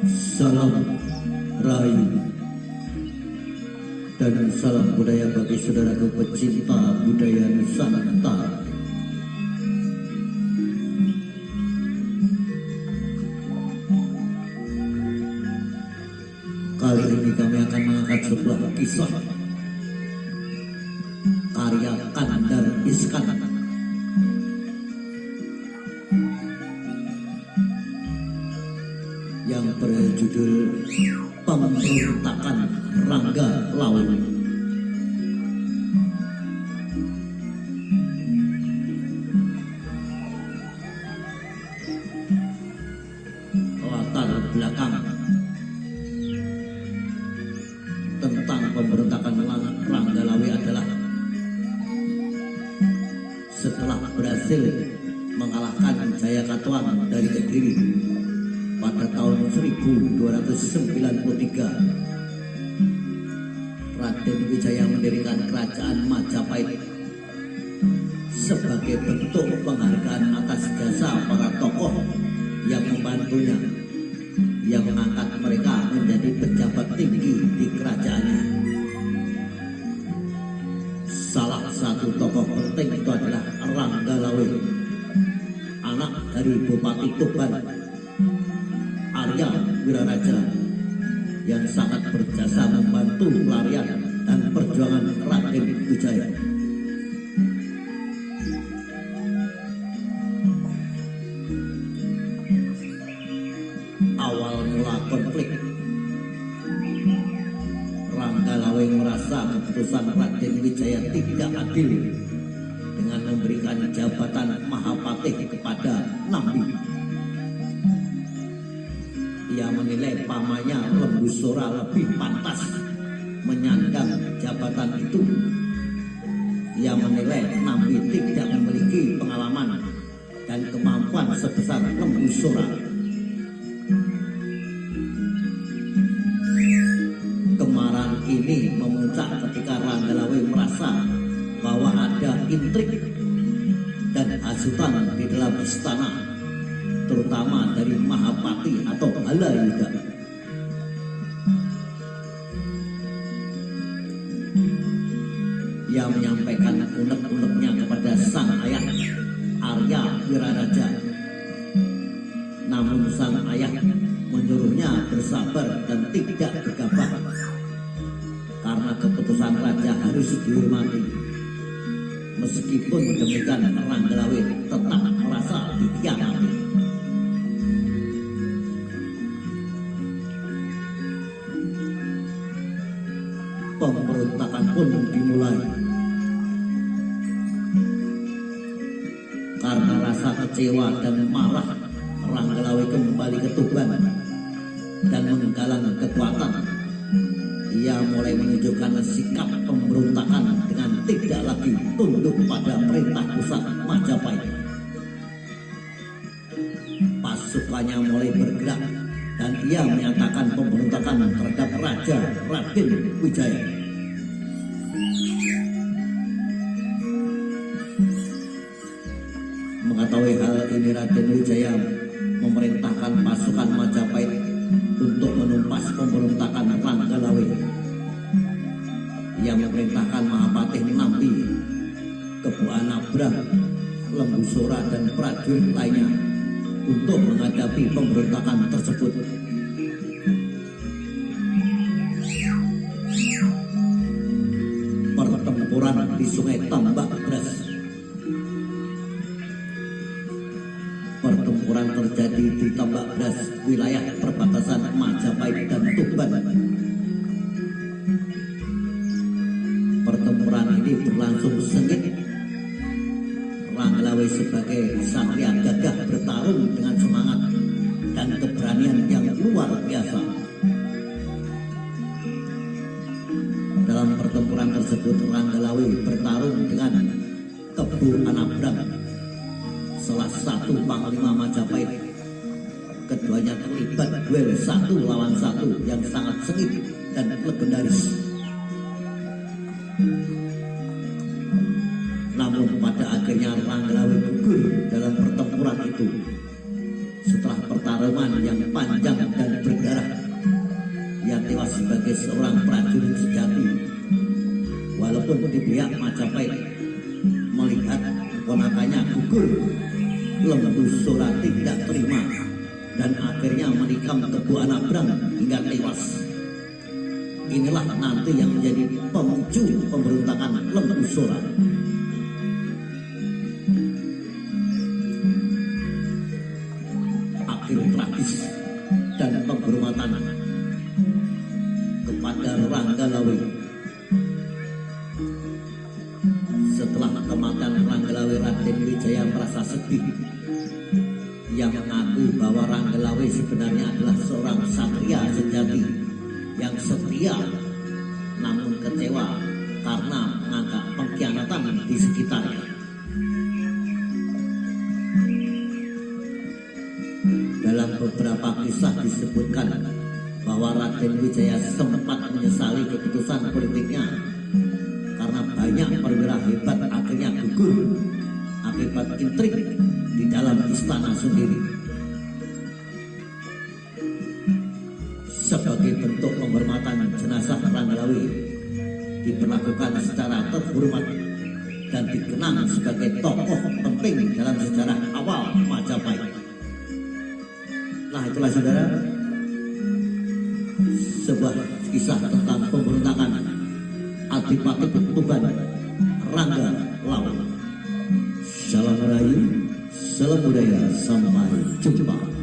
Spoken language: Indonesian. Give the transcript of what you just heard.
Salam Rahayu dan salam budaya bagi saudaraku pecinta budaya Nusantara. Kali ini kami akan mengangkat sebuah kisah karya Kandar Iskan yang berjudul Pemberontakan Rangga Lawe. Latar belakang tentang pemberontakan Rangga Lawe adalah setelah berhasil mengalahkan Jaya Katuang dari Kediri pada tahun 1293, Raden Wijaya mendirikan kerajaan Majapahit sebagai bentuk penghargaan atas jasa para tokoh yang membantunya, yang mengangkat mereka menjadi pejabat tinggi di kerajaannya. Salah satu tokoh penting itu adalah Rangga Lawe, anak dari Bupati Tuban Arya Wiraraja, yang sangat berjasa membantu pelarian dan perjuangan Raden Wijaya. Awal mula konflik, Rangga Lawe merasa keputusan Raden Wijaya tidak adil dengan memberikan jabatan Mahapatih kepada Nambi. Ia menilai pamannya Lembu Sora lebih pantas menyandang jabatan itu. Ia menilai Nambi tidak memiliki pengalaman dan kemampuan sebesar Lembu Sora. Kemarahan ini memuncak ketika Rangga Lawe merasa bahwa ada intrik dan hasutan di dalam istana, terutama dari Mahapati atau Halayuda. Ia menyampaikan unek-uneknya kepada sang ayah Arya Wiraraja. Namun sang ayah menyuruhnya bersabar dan tidak gegabah, karena keputusan raja harus dihormati. Meskipun demikian, Rangga Lawe tetap merasa dikhianati. Pemberontakan pun dimulai. Karena rasa kecewa dan marah, Rangga Lawe kembali ke Tuban dan menggalang kekuatan. Ia mulai menunjukkan sikap pemberontakan dengan tidak lagi tunduk pada perintah pusat Majapahit. Pasukannya mulai bergerak dan ia menyatakan pemberontakan terhadap Raja Raden Wijaya. Mengetahui hal ini, Raden Wijaya memerintahkan pasukan Majapahit untuk menumpas pemberontakan Rangga Lawe. Ia memerintahkan Mahapatih Nambi, Kebu Anabrah, Lembu Sora dan prajurit lainnya untuk menghadapi pemberontakan tersebut. Pertempuran di Sungai Tambak Beras. Pertempuran terjadi di Tambak Beras, wilayah perbatasan Majapahit dan Tuban. Pertempuran ini berlangsung sengit. Rangga Lawe sebagai satria gagah bertarung dengan semangat dan keberanian yang luar biasa. Dalam pertempuran tersebut, Rangga Lawe bertarung dengan Kebu Anabrah, salah satu panglima Majapahit. Keduanya terlibat duel 1 lawan 1 yang sangat sengit dan legendaris. Namun pada akhirnya Rangga Lawe gugur dalam pertempuran itu. Setelah pertarungan yang panjang dan berdarah sebagai seorang prajurit sejati. Walaupun di pihak Majapahit melihat keponakannya gugur, Lembu Sora tidak terima dan akhirnya menikam Teguh Anabrang hingga tewas. Inilah nanti yang menjadi pemicu pemberontakan Lembu Sora. Akhir tragis dan penghormatan kepada Ranggalawe. Setelah kematian Ranggalawe, Raden Wijaya merasa sedih. Yang mengaku bahwa Ranggalawe sebenarnya adalah seorang satria sejati yang setia, namun kecewa karena menganggap pengkhianatan di sekitarnya. Dalam beberapa kisah disebutkan bahwa Raden Wijaya sempat menyesali keputusan politiknya karena banyak perwira hebat akhirnya gugur akibat intrik di dalam istana sendiri. Sebagai bentuk penghormatan, jenazah Ranggalawe diperlakukan secara terhormat dan dikenang sebagai tokoh penting dalam sejarah awal Majapahit. Nah, itulah saudara, sebuah kisah tentang pemberontakan Adipati Tuban Ranggalawe. Salam Rahayu, salam budaya, sampai jumpa.